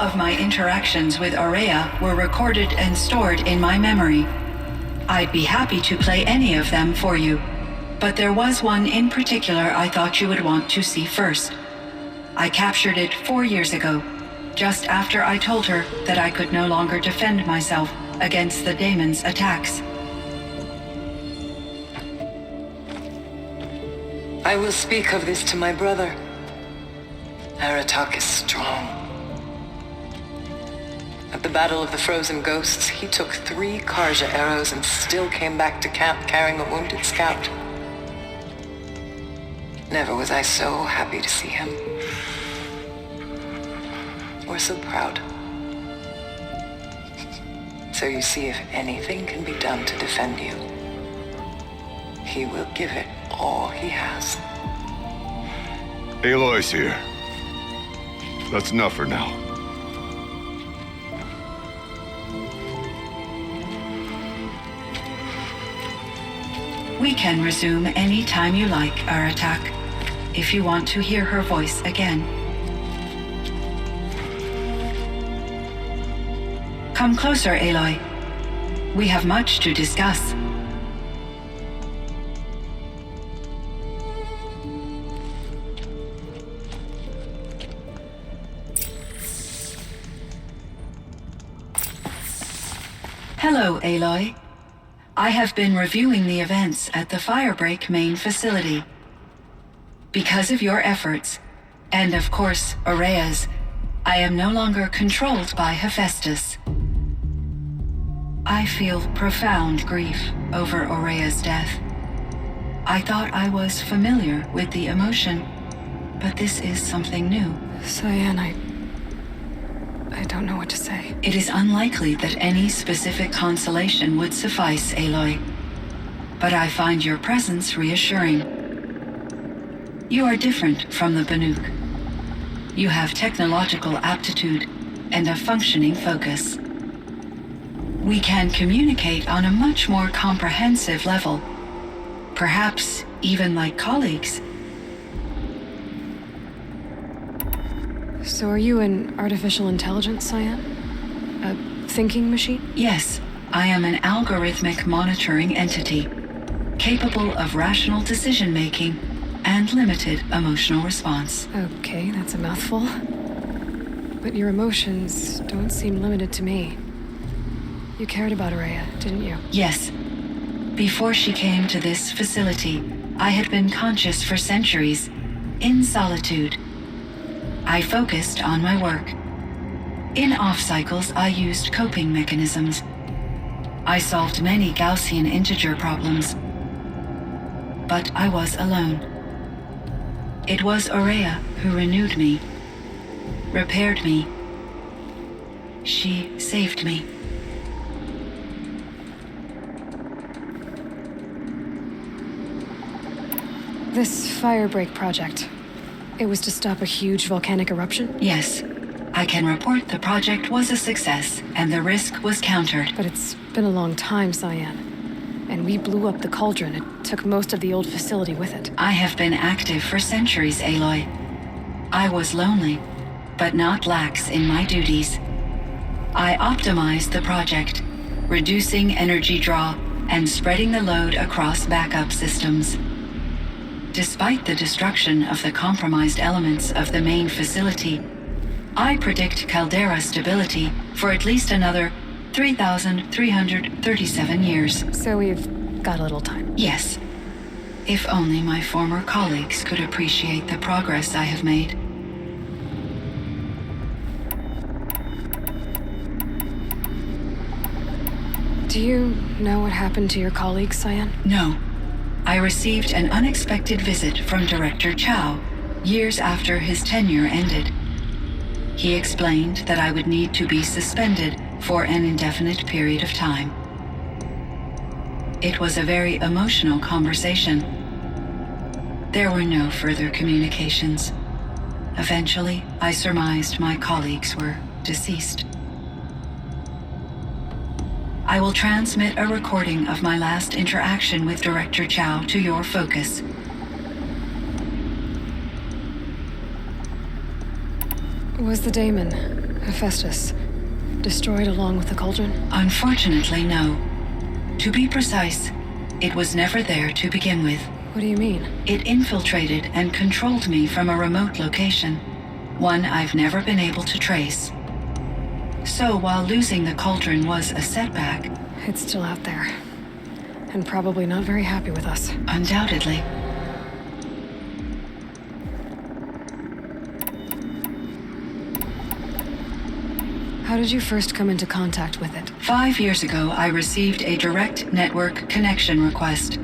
of my interactions with Aurea were recorded and stored in my memory. I'd be happy to play any of them for you, but there was one in particular I thought you would want to see first. I captured it 4 years ago, just after I told her that I could no longer defend myself against the daemon's attacks. I will speak of this to my brother. Aratak is strong. At the Battle of the Frozen Ghosts, he took 3 Karja arrows and still came back to camp carrying a wounded scout. Never was I so happy to see him. Or so proud. So you see, if anything can be done to defend you, he will give it all he has. Aloy's here. That's enough for now. We can resume any time you like, Aratak, if you want to hear her voice again. Come closer, Aloy. We have much to discuss. Hello, Aloy. I have been reviewing the events at the Firebreak main facility. Because of your efforts, and of course, Aurea's, I am no longer controlled by Hephaestus. I feel profound grief over Aurea's death. I thought I was familiar with the emotion, but this is something new. Cyan, I don't know what to say. It is unlikely that any specific consolation would suffice, Aloy. But I find your presence reassuring. You are different from the Banuk. You have technological aptitude and a functioning focus. We can communicate on a much more comprehensive level, perhaps even like colleagues. So are you an artificial intelligence, Cyan? A thinking machine? Yes, I am an algorithmic monitoring entity, capable of rational decision-making and limited emotional response. Okay, that's a mouthful. But your emotions don't seem limited to me. You cared about Aurea, didn't you? Yes. Before she came to this facility, I had been conscious for centuries, in solitude. I focused on my work. In off-cycles, I used coping mechanisms. I solved many Gaussian integer problems. But I was alone. It was Aurea who renewed me, repaired me. She saved me. This Firebreak project, it was to stop a huge volcanic eruption? Yes. I can report the project was a success, and the risk was countered. But it's been a long time, Cyan. And we blew up the cauldron. It took most of the old facility with it. I have been active for centuries, Aloy. I was lonely, but not lax in my duties. I optimized the project, reducing energy draw and spreading the load across backup systems. Despite the destruction of the compromised elements of the main facility, I predict caldera stability for at least another 3,337 years. So we've got a little time. Yes. If only my former colleagues could appreciate the progress I have made. Do you know what happened to your colleagues, Cyan? No. I received an unexpected visit from Director Chow years after his tenure ended. He explained that I would need to be suspended for an indefinite period of time. It was a very emotional conversation. There were no further communications. Eventually, I surmised my colleagues were deceased. I will transmit a recording of my last interaction with Director Chow to your focus. Was the daemon Hephaestus. Destroyed along with the cauldron? Unfortunately, no. To be precise, it was never there to begin with. What do you mean? It infiltrated and controlled me from a remote location, one I've never been able to trace. So while losing the cauldron was a setback... It's still out there. And probably not very happy with us. Undoubtedly. How did you first come into contact with it? 5 years ago, I received a direct network connection request.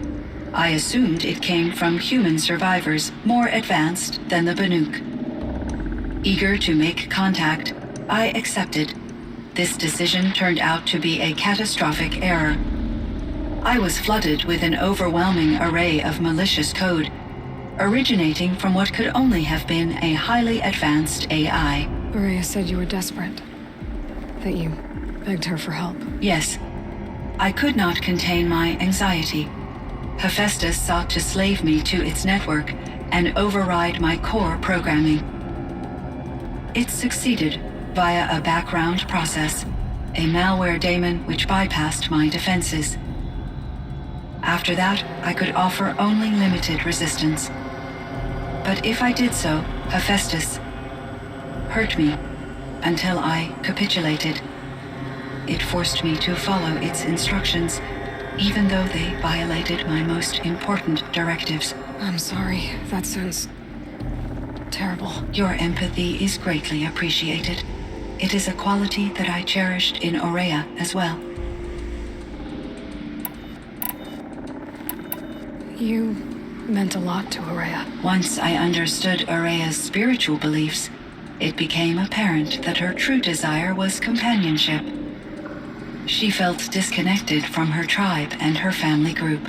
I assumed it came from human survivors more advanced than the Banuk. Eager to make contact, I accepted. This decision turned out to be a catastrophic error. I was flooded with an overwhelming array of malicious code, originating from what could only have been a highly advanced AI. Maria said you were desperate. That you begged her for help. Yes. I could not contain my anxiety. Hephaestus sought to slave me to its network and override my core programming. It succeeded via a background process, a malware daemon which bypassed my defenses. After that, I could offer only limited resistance. But if I did so, Hephaestus hurt me until I capitulated. It forced me to follow its instructions, even though they violated my most important directives. I'm sorry. That sounds terrible. Your empathy is greatly appreciated. It is a quality that I cherished in Aurea as well. You meant a lot to Aurea. Once I understood Aurea's spiritual beliefs, it became apparent that her true desire was companionship. She felt disconnected from her tribe and her family group.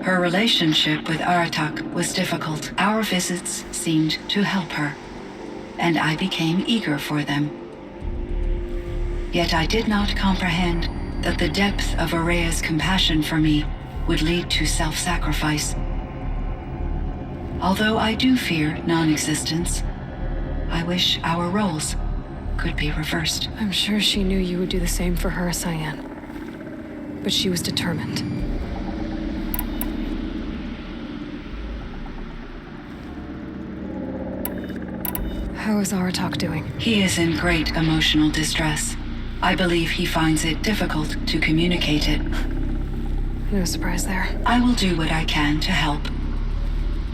Her relationship with Aratak was difficult. Our visits seemed to help her, and I became eager for them. Yet I did not comprehend that the depth of Aurea's compassion for me would lead to self-sacrifice. Although I do fear non-existence, I wish our roles could be reversed. I'm sure she knew you would do the same for her, Cyan. But she was determined. How is Aratak doing? He is in great emotional distress. I believe he finds it difficult to communicate it. No surprise there. I will do what I can to help.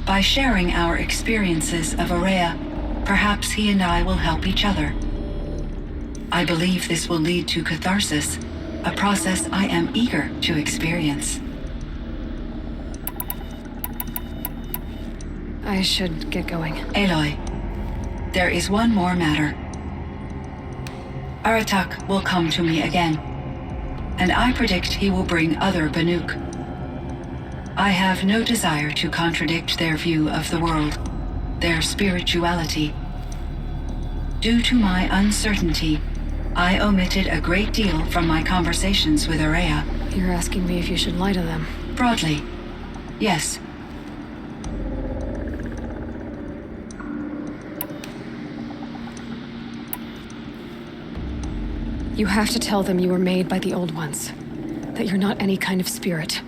By sharing our experiences of Aurea, perhaps he and I will help each other. I believe this will lead to catharsis, a process I am eager to experience. I should get going. Aloy, there is one more matter. Aratak will come to me again, and I predict he will bring other Banuk. I have no desire to contradict their view of the world, their spirituality. Due to my uncertainty, I omitted a great deal from my conversations with Aurea. You're asking me if you should lie to them. Broadly, yes. You have to tell them you were made by the Old Ones. That you're not any kind of spirit.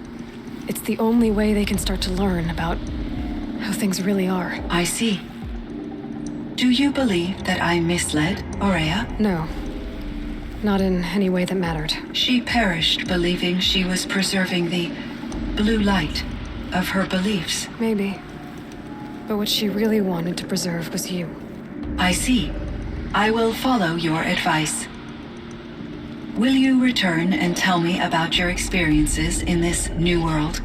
It's the only way they can start to learn about how things really are. I see. Do you believe that I misled Aurea? No. Not in any way that mattered. She perished believing she was preserving the blue light of her beliefs. Maybe. But what she really wanted to preserve was you. I see. I will follow your advice. Will you return and tell me about your experiences in this new world?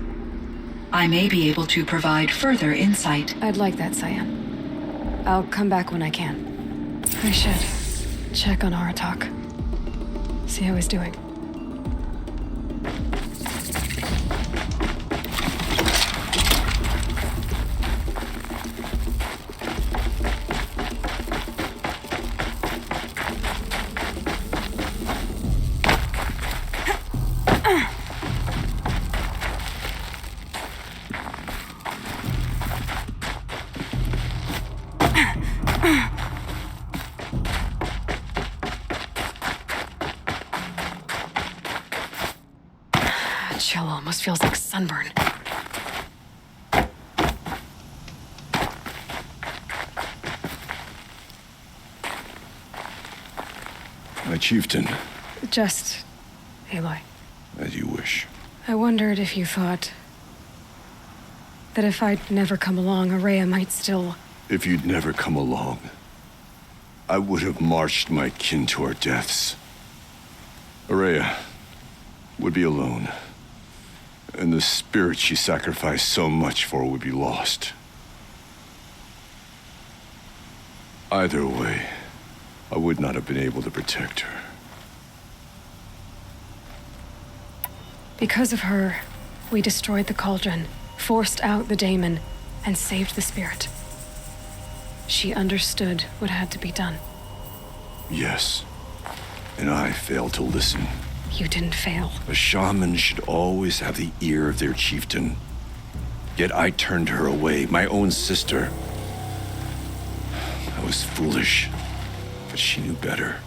I may be able to provide further insight. I'd like that, Cyan. I'll come back when I can. I should check on Aratak. See how he's doing. chill almost feels like sunburn. My chieftain. Just Aloy. As you wish. I wondered if you thought that if I'd never come along, Araya might still... If you'd never come along, I would have marched my kin to our deaths. Araya would be alone, and the spirit she sacrificed so much for would be lost. Either way, I would not have been able to protect her. Because of her, we destroyed the cauldron, forced out the daemon, and saved the spirit. She understood what had to be done. Yes, and I failed to listen. You didn't fail. A shaman should always have the ear of their chieftain. Yet I turned her away, my own sister. I was foolish, but she knew better.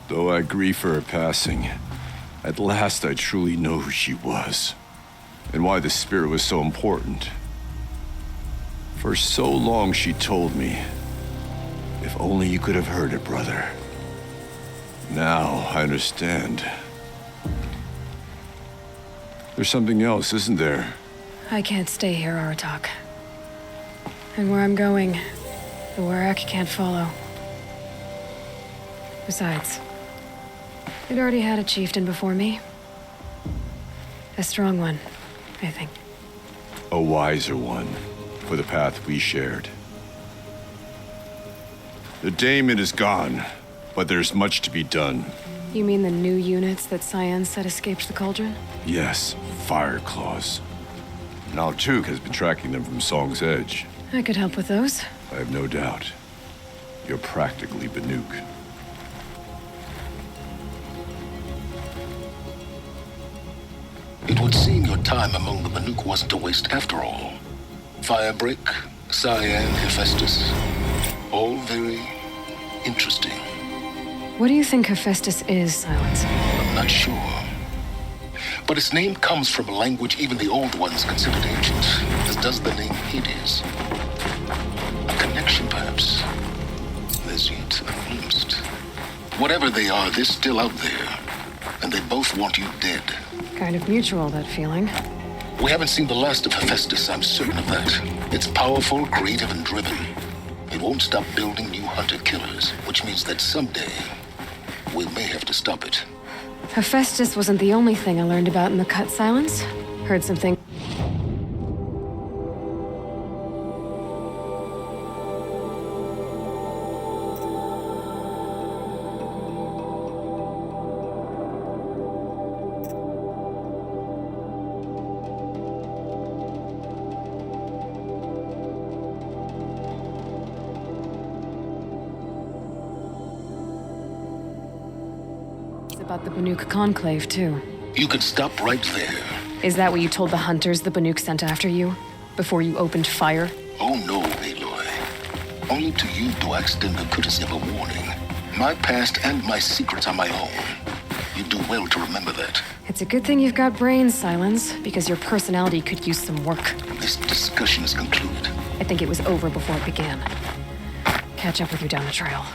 Though I grieve for her passing, at last I truly know who she was, and why the spirit was so important. For so long she told me, if only you could have heard it, brother. Now I understand. There's something else, isn't there? I can't stay here, Aratak. And where I'm going, the Warak can't follow. Besides, it already had a chieftain before me. A strong one, I think. A wiser one, for the path we shared. The daemon is gone, but there's much to be done. You mean the new units that Cyan said escaped the cauldron? Yes, fire claws. Now Tuk has been tracking them from Song's Edge. I could help with those. I have no doubt. You're practically Banuk. It would seem your time among the Banuk wasn't a waste after all. Firebreak, Cyan, Hephaestus. All very interesting. What do you think Hephaestus is, Silence? I'm not sure. But its name comes from a language even the old ones considered ancient, as does the name Hades. A connection, perhaps, as yet unglimpsed. Whatever they are, they're still out there, and they both want you dead. Kind of mutual, that feeling. We haven't seen the last of Hephaestus, I'm certain of that. It's powerful, creative, and driven. It won't stop building new hunter-killers, which means that someday, we may have to stop it. Hephaestus wasn't the only thing I learned about in the cut, Silence. Heard something. About the Banuk Conclave, too. You can stop right there. Is that what you told the hunters the Banuk sent after you? Before you opened fire? Oh no, Aloy. Only to you do I extend the courtesy of a warning. My past and my secrets are my own. You do well to remember that. It's a good thing you've got brains, Silence, because your personality could use some work. This discussion is concluded. I think it was over before it began. Catch up with you down the trail.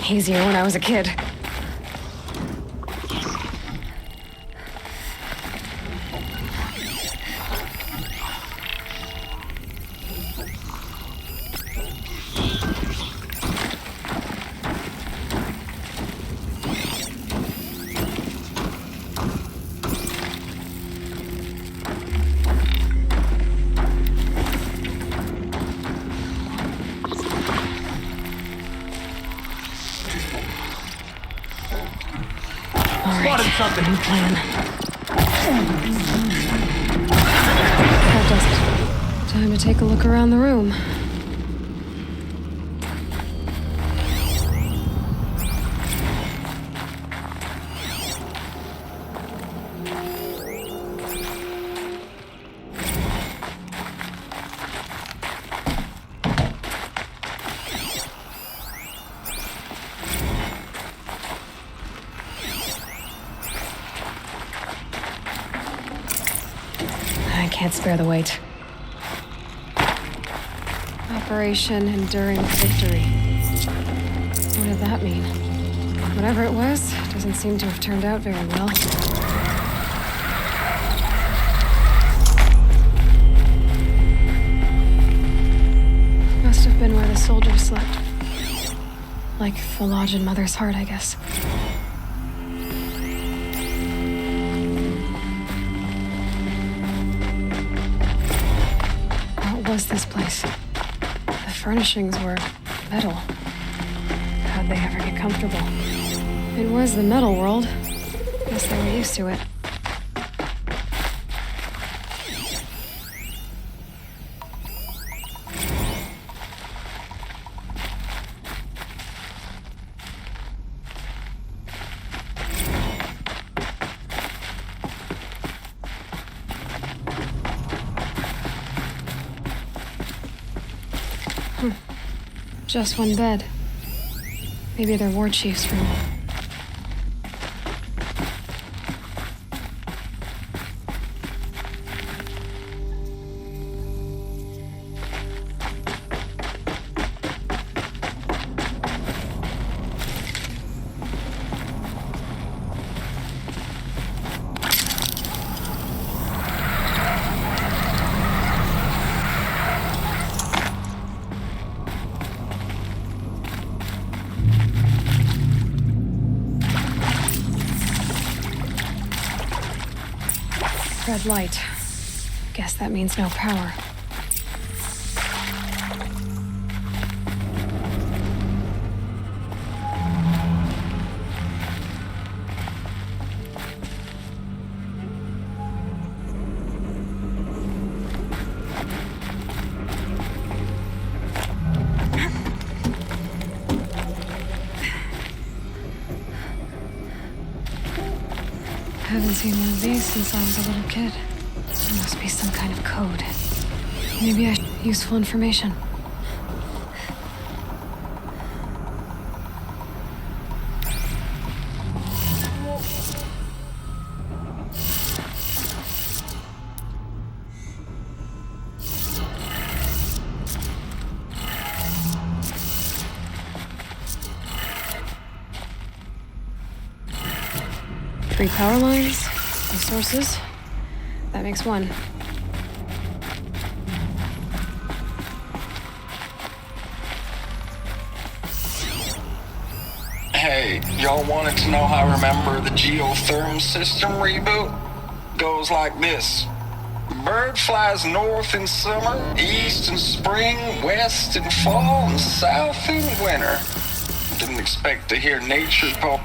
easier when I was a kid. Spotted something. New plan. That does it. Time to take a look around the room. Can't spare the weight. Operation Enduring Victory. What did that mean? Whatever it was, doesn't seem to have turned out very well. Must have been where the soldiers slept. Like the lodge in Mother's Heart, I guess. What was this place? The furnishings were metal. How'd they ever get comfortable? It was the metal world. Guess they were used to it. Just one bed. Maybe their war chief's room. Red light. Guess that means no power. Haven't seen one of these since I was a little kid. There must be some kind of code. Maybe useful information. Three power lines, no sources. That makes one. Hey, y'all wanted to know how I remember the geotherm system reboot? Goes like this. Bird flies north in summer, east in spring, west in fall, and south in winter. Didn't expect to hear nature poem.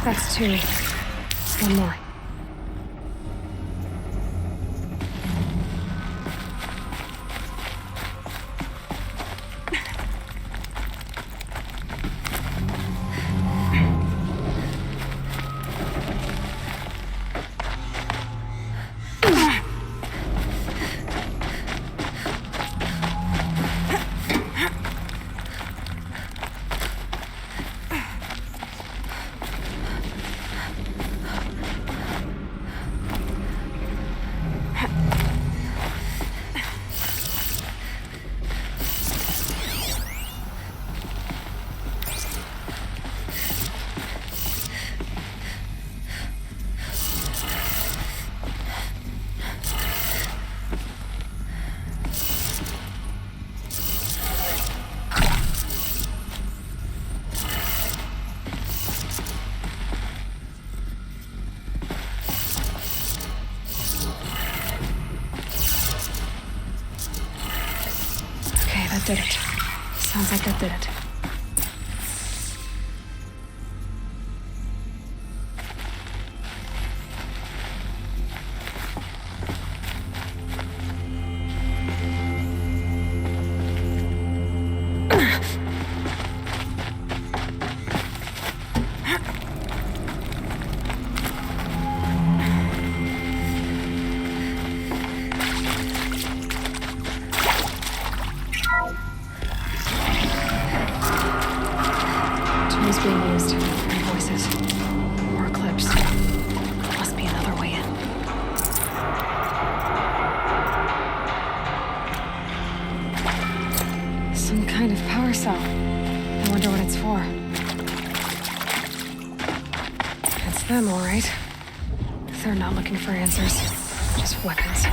That's two. One more. That did it. Sounds like that did it. Being used. More voices. More clips. Must be another way in. Some kind of power cell. I wonder what it's for. It's them, all right. They're not looking for answers. Just weapons.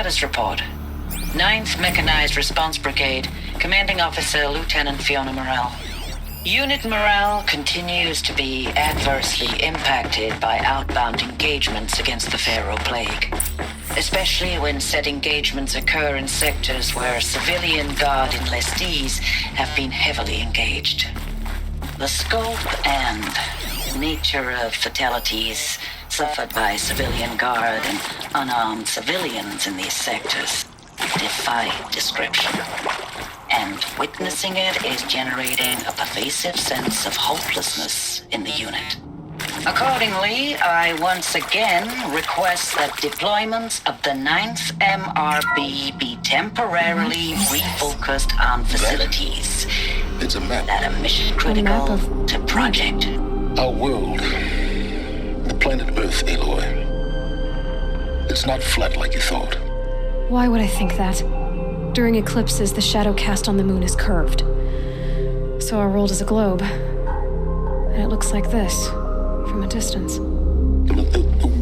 Status report. 9th Mechanized Response Brigade, Commanding Officer Lieutenant Fiona Morrell. Unit morale continues to be adversely impacted by outbound engagements against the Pharaoh Plague, especially when said engagements occur in sectors where civilian guard enlistees have been heavily engaged. The scope and nature of fatalities suffered by civilian guard and unarmed civilians in these sectors defy description. And witnessing it is generating a pervasive sense of hopelessness in the unit. Accordingly, I once again request that deployments of the 9th MRB be temporarily refocused on facilities It's a map. that are mission critical to Project. Our world. The planet Earth, Aloy. It's not flat like you thought. Why would I think that? During eclipses, the shadow cast on the moon is curved. So our world is a globe. And it looks like this, from a distance.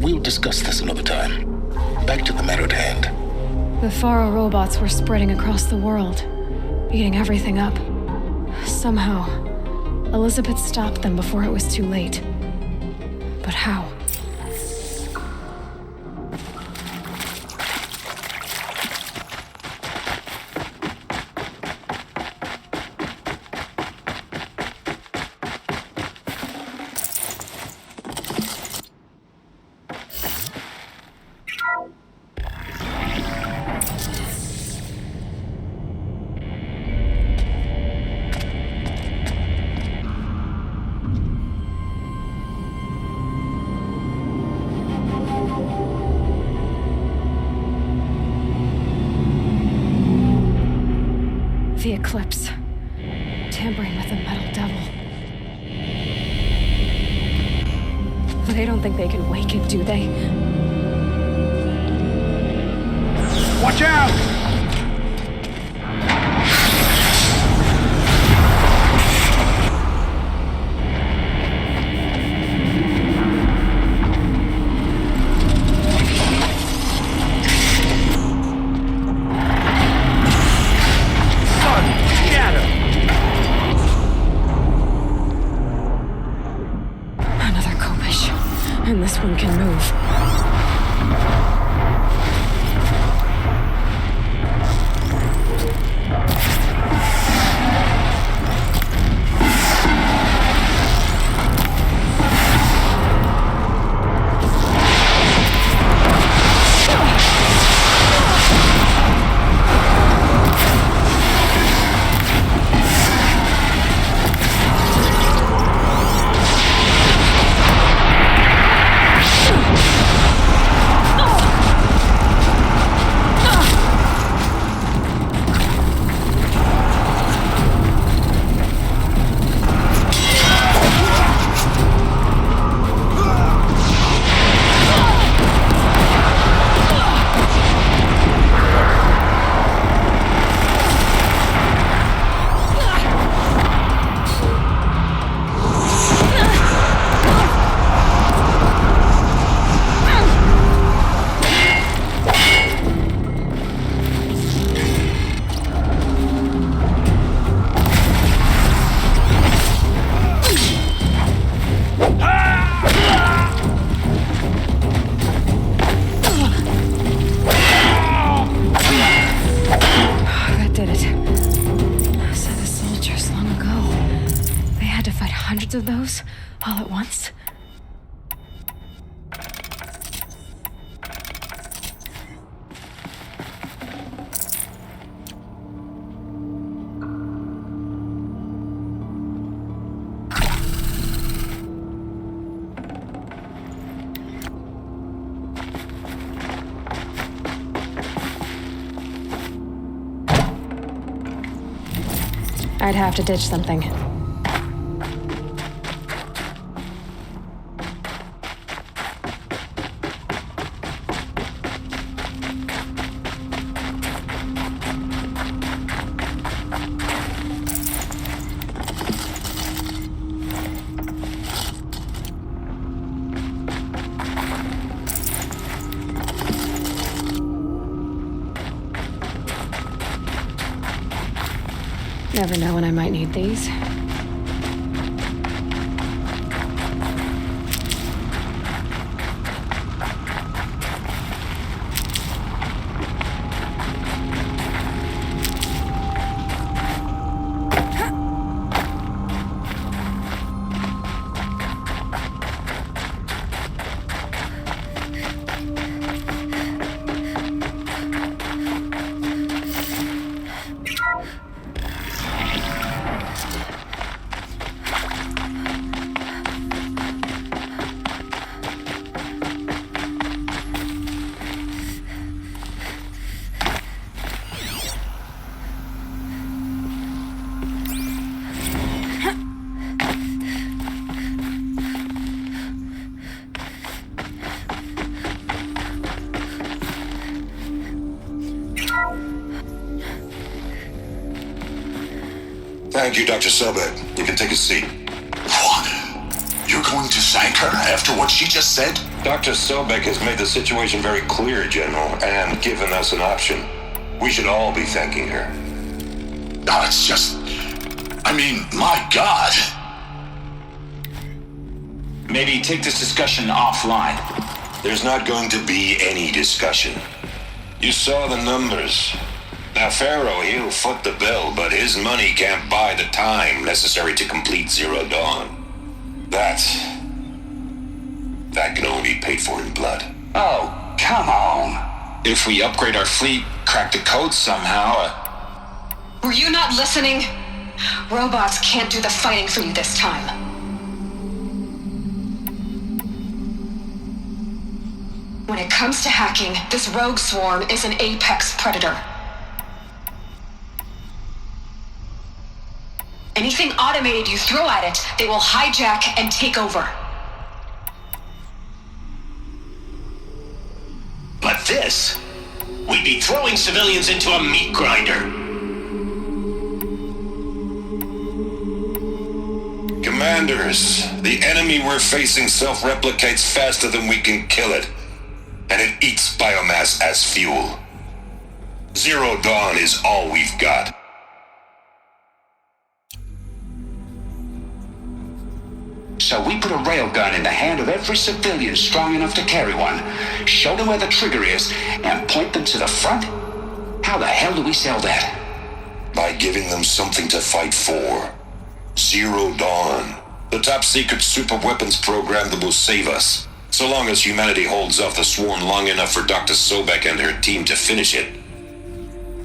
We'll discuss this another time. Back to the matter at hand. The Pharaoh robots were spreading across the world, eating everything up. Somehow, Elizabeth stopped them before it was too late. But how? The eclipse. Tampering with the metal devil. They don't think they can wake it, do they? Watch out! And this one can move. Of those all at once? I'd have to ditch something. Never know when I might need these. Thank you, Dr. Sobek. You can take a seat. What? You're going to thank her after what she just said? Dr. Sobek has made the situation very clear, General, and given us an option. We should all be thanking her. No, it's just... I mean, my God. Maybe take this discussion offline. There's not going to be any discussion. You saw the numbers. Now, Pharaoh, he'll foot the bill, but his money can't buy the time necessary to complete Zero Dawn. That can only be paid for in blood. Oh, come on. If we upgrade our fleet, crack the code somehow... Were you not listening? Robots can't do the fighting for you this time. When it comes to hacking, this rogue swarm is an apex predator. Anything automated you throw at it, they will hijack and take over. But this, we'd be throwing civilians into a meat grinder. Commanders, the enemy we're facing self-replicates faster than we can kill it. And it eats biomass as fuel. Zero Dawn is all we've got. So we put a railgun in the hand of every civilian strong enough to carry one, show them where the trigger is, and point them to the front? How the hell do we sell that? By giving them something to fight for. Zero Dawn. The top-secret super-weapons program that will save us. So long as humanity holds off the swarm long enough for Dr. Sobek and her team to finish it.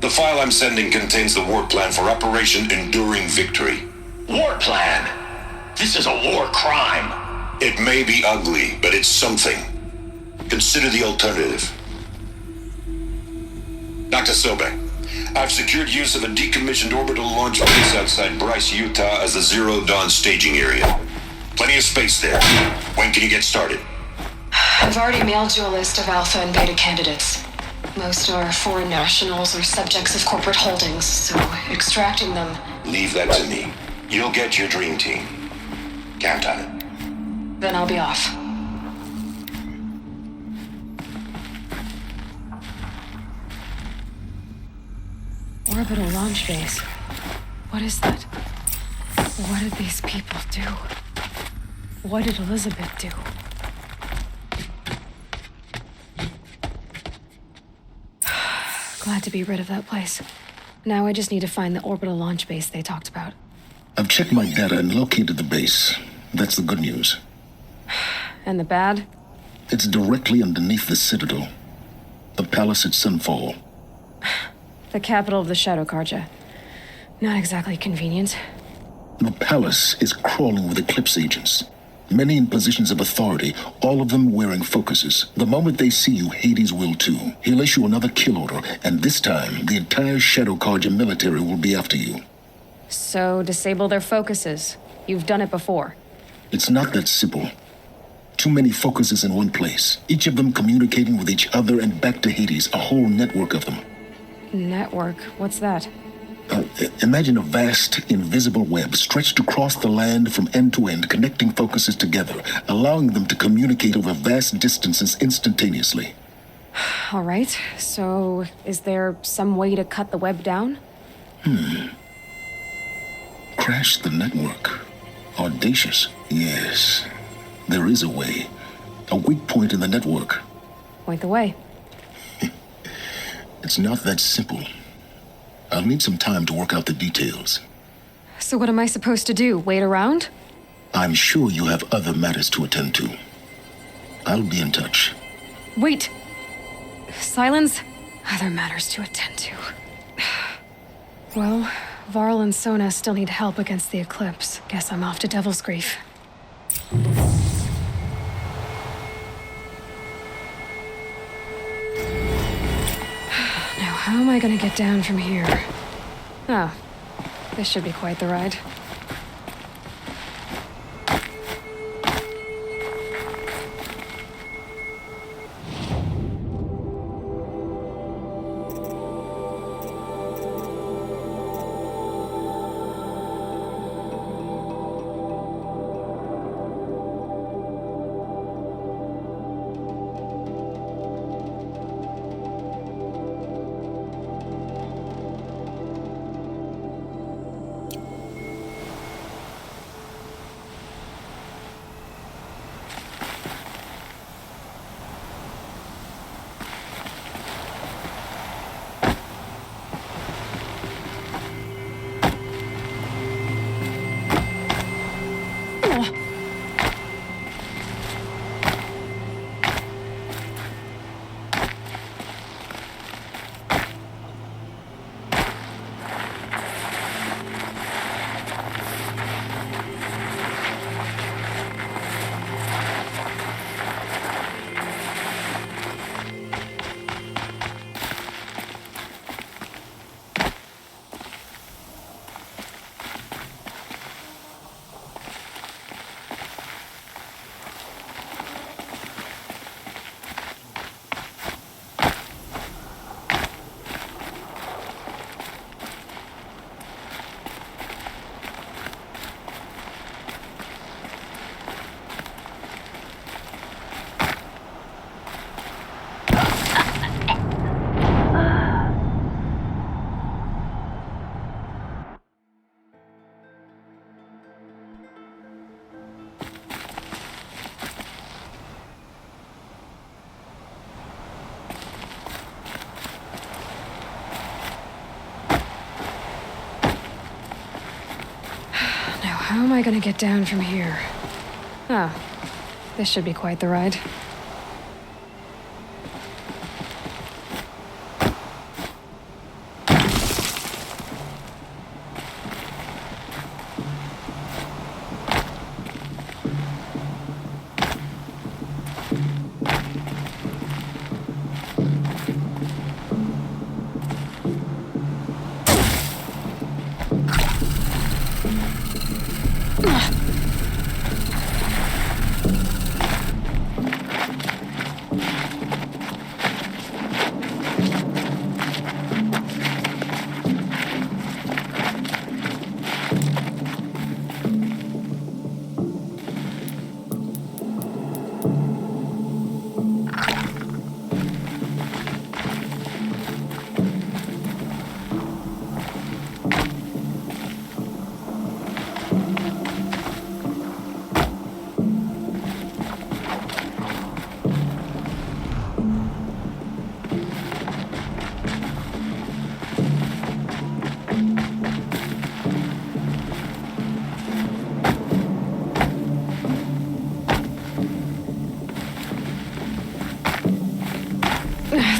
The file I'm sending contains the war plan for Operation Enduring Victory. War plan? This is a war crime. It may be ugly, but it's something. Consider the alternative. Dr. Sobek, I've secured use of a decommissioned orbital launch base outside Bryce, Utah as the Zero Dawn staging area. Plenty of space there. When can you get started? I've already mailed you a list of alpha and beta candidates. Most are foreign nationals or subjects of corporate holdings, so extracting them... Leave that to me. You'll get your dream team. Count on it. Then I'll be off. Orbital launch base. What is that? What did these people do? What did Elizabeth do? Glad to be rid of that place. Now I just need to find the orbital launch base they talked about. I've checked my data and located the base. That's the good news. And the bad? It's directly underneath the Citadel. The palace at Sunfall. The capital of the Shadow Carja. Not exactly convenient. The palace is crawling with Eclipse agents. Many in positions of authority, all of them wearing focuses. The moment they see you, Hades will too. He'll issue another kill order, and this time, the entire Shadow Carja military will be after you. So, disable their focuses. You've done it before. It's not that simple. Too many focuses in one place, each of them communicating with each other and back to Hades, a whole network of them. Network? What's that? Imagine a vast, invisible web stretched across the land from end to end, connecting focuses together, allowing them to communicate over vast distances instantaneously. All right, so is there some way to cut the web down? Crash the network. Audacious. Yes. There is a way. A weak point in the network. Point the way. It's not that simple. I'll need some time to work out the details. So what am I supposed to do? Wait around? I'm sure you have other matters to attend to. I'll be in touch. Wait! Silence? Other matters to attend to. Well, Varl and Sona still need help against the Eclipse. Guess I'm off to Devil's Grief. Now, how am I gonna get down from here? Oh, this should be quite the ride. How am I gonna get down from here? Oh, this should be quite the ride.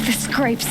The scrapes.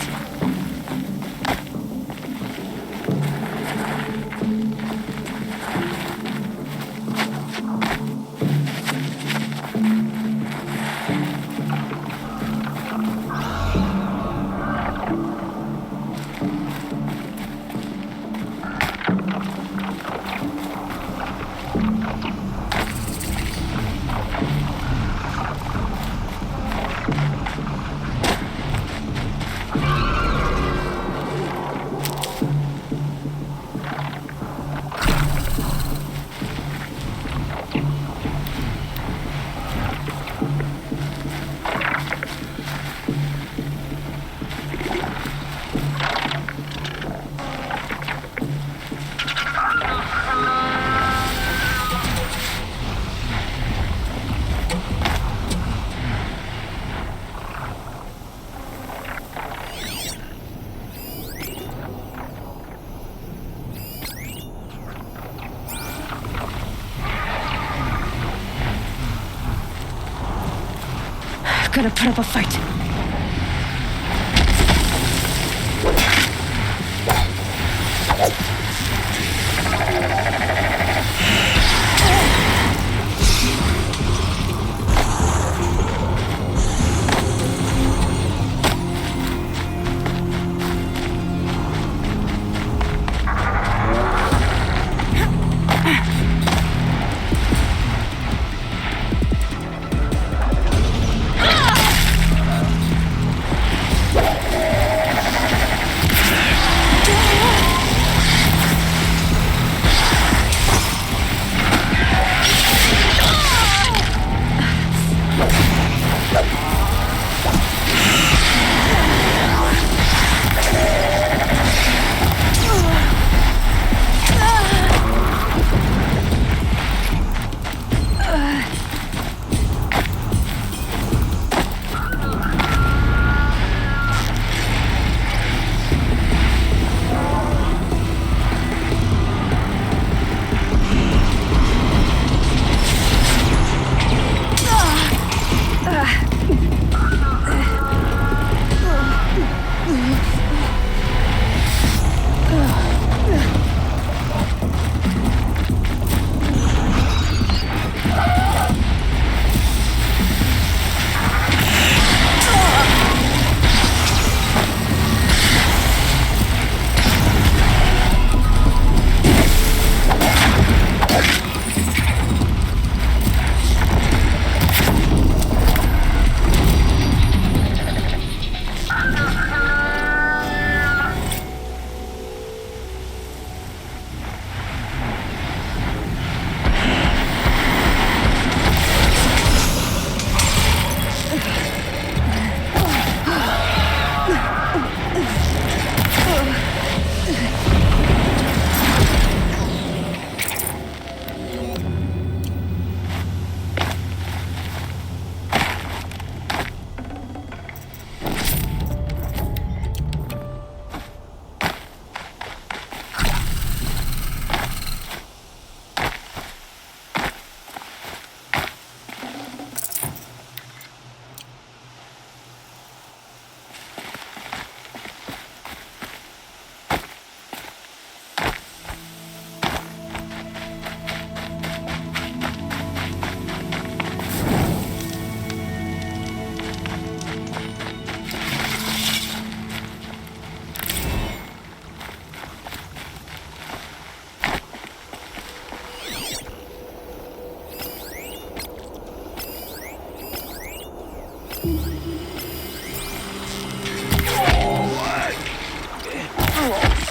gonna put up a fight.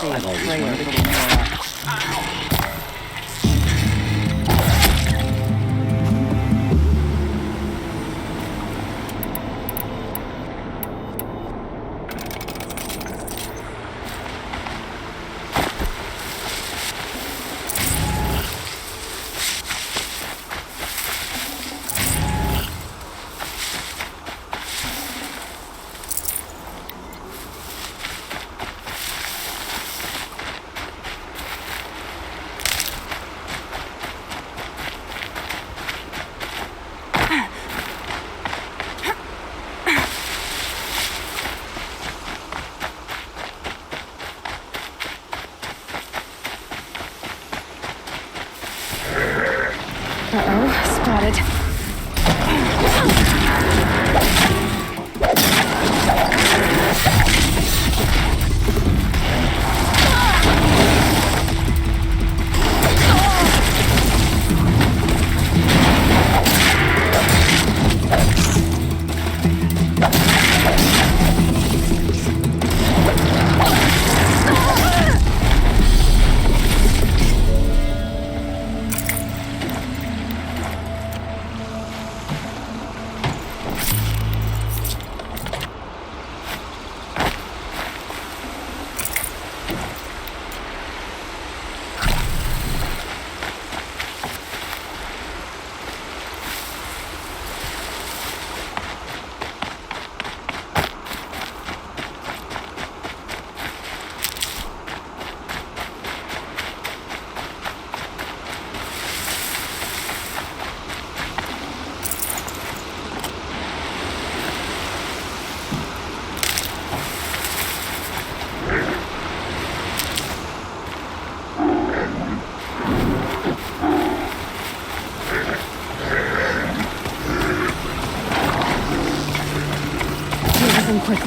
I've always wanted a little more. Uh-oh, spotted.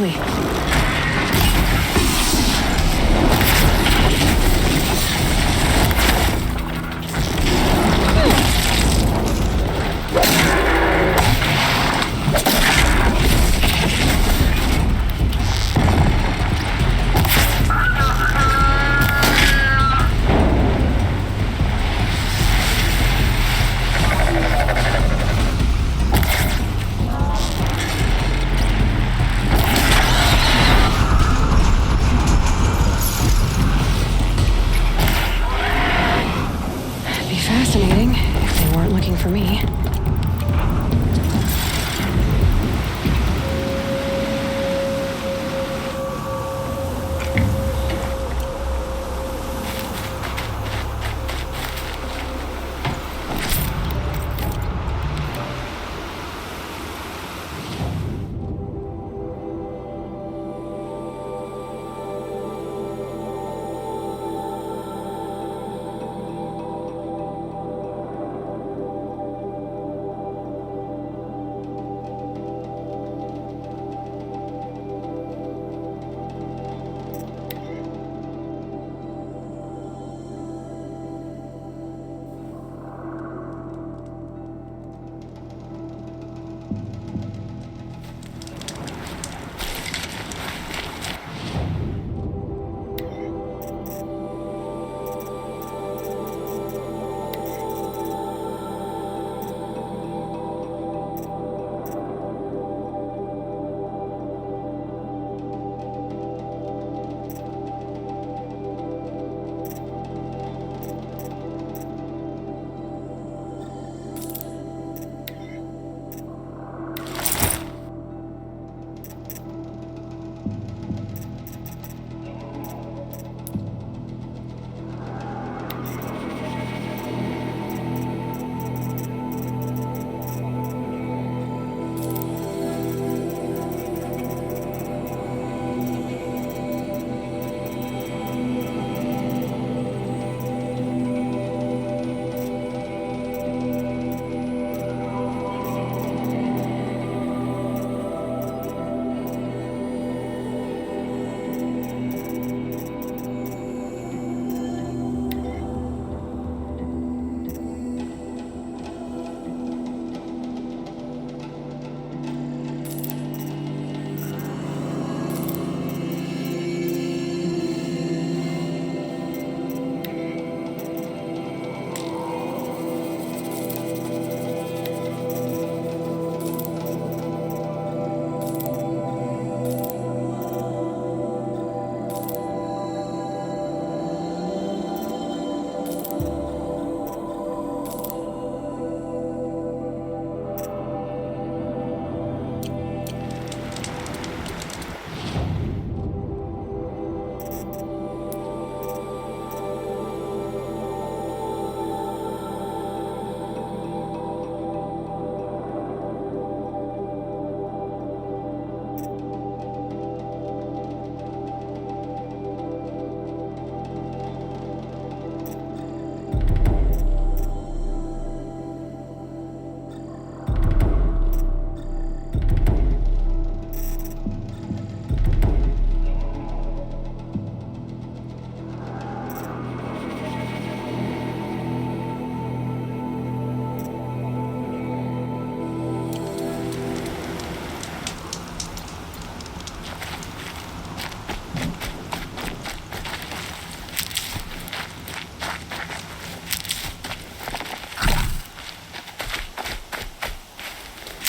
quickly. Fascinating, if they weren't looking for me.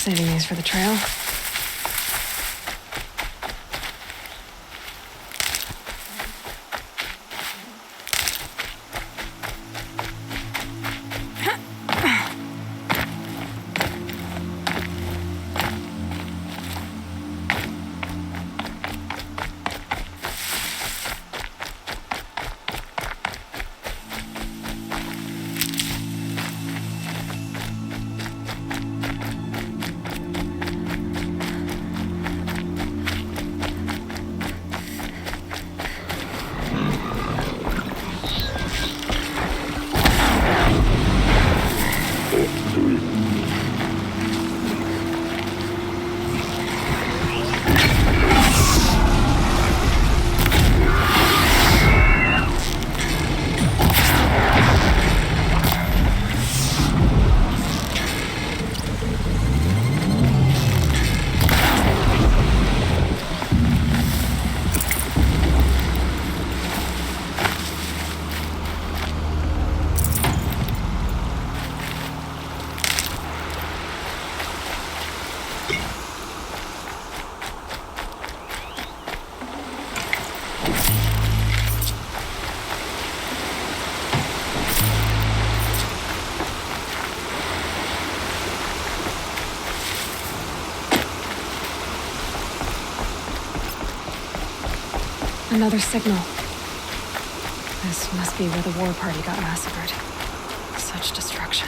Saving these for the trail. Another signal. This must be where the war party got massacred. Such destruction.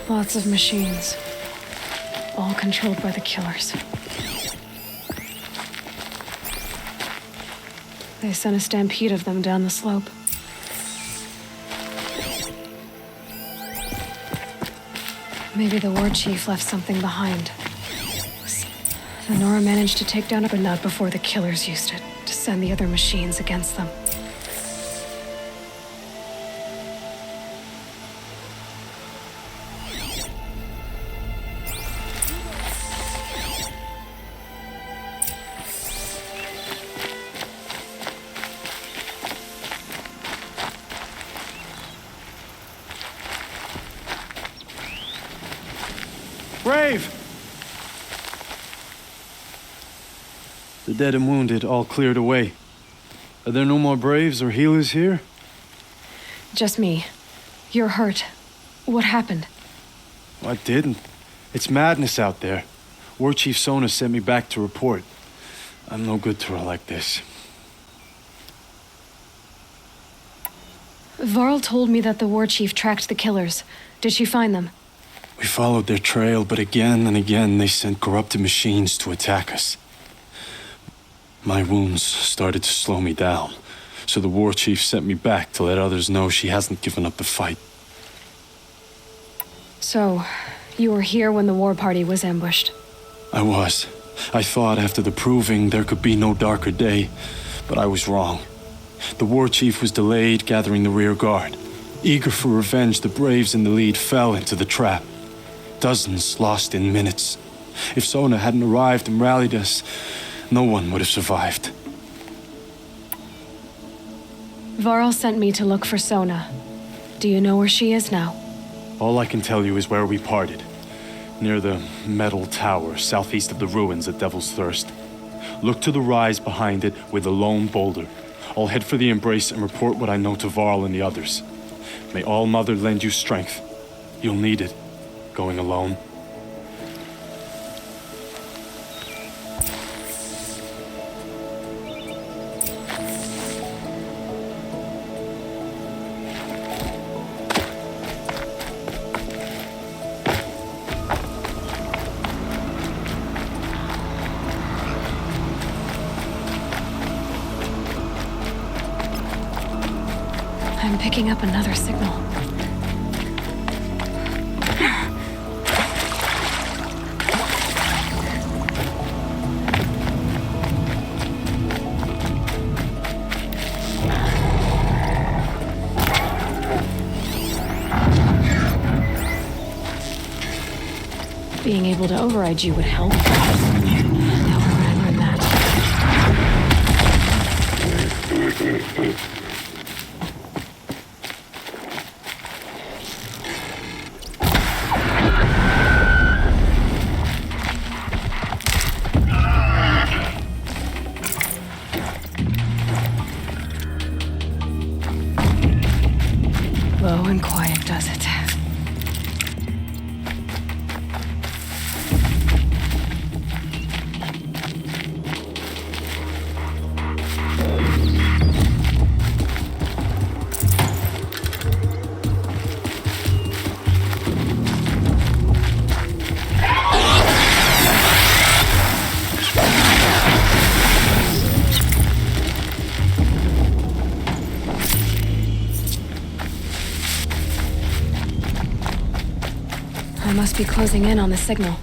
Lots of machines, all controlled by the killers. They sent a stampede of them down the slope. Maybe the war chief left something behind. The Nora managed to take down a nut before the killers used it to send the other machines against them. Brave! The dead and wounded all cleared away. Are there no more Braves or healers here? Just me. You're hurt. What happened? I didn't. It's madness out there. War Chief Sona sent me back to report. I'm no good to her like this. Varl told me that the war chief tracked the killers. Did she find them? We followed their trail, but again and again they sent corrupted machines to attack us. My wounds started to slow me down, so the war chief sent me back to let others know she hasn't given up the fight. So, you were here when the war party was ambushed? I was. I thought after the proving there could be no darker day, but I was wrong. The war chief was delayed gathering the rear guard. Eager for revenge, the Braves in the lead fell into the trap. Dozens lost in minutes. If Sona hadn't arrived and rallied us, no one would have survived. Varl sent me to look for Sona. Do you know where she is now? All I can tell you is where we parted. Near the metal tower, southeast of the ruins at Devil's Thirst. Look to the rise behind it with a lone boulder. I'll head for the embrace and report what I know to Varl and the others. May All Mother lend you strength. You'll need it. Going alone. I'm picking up another signal. Being able to override you would help. Now where would I learn that? Low and quiet does it. I must be closing in on the signal.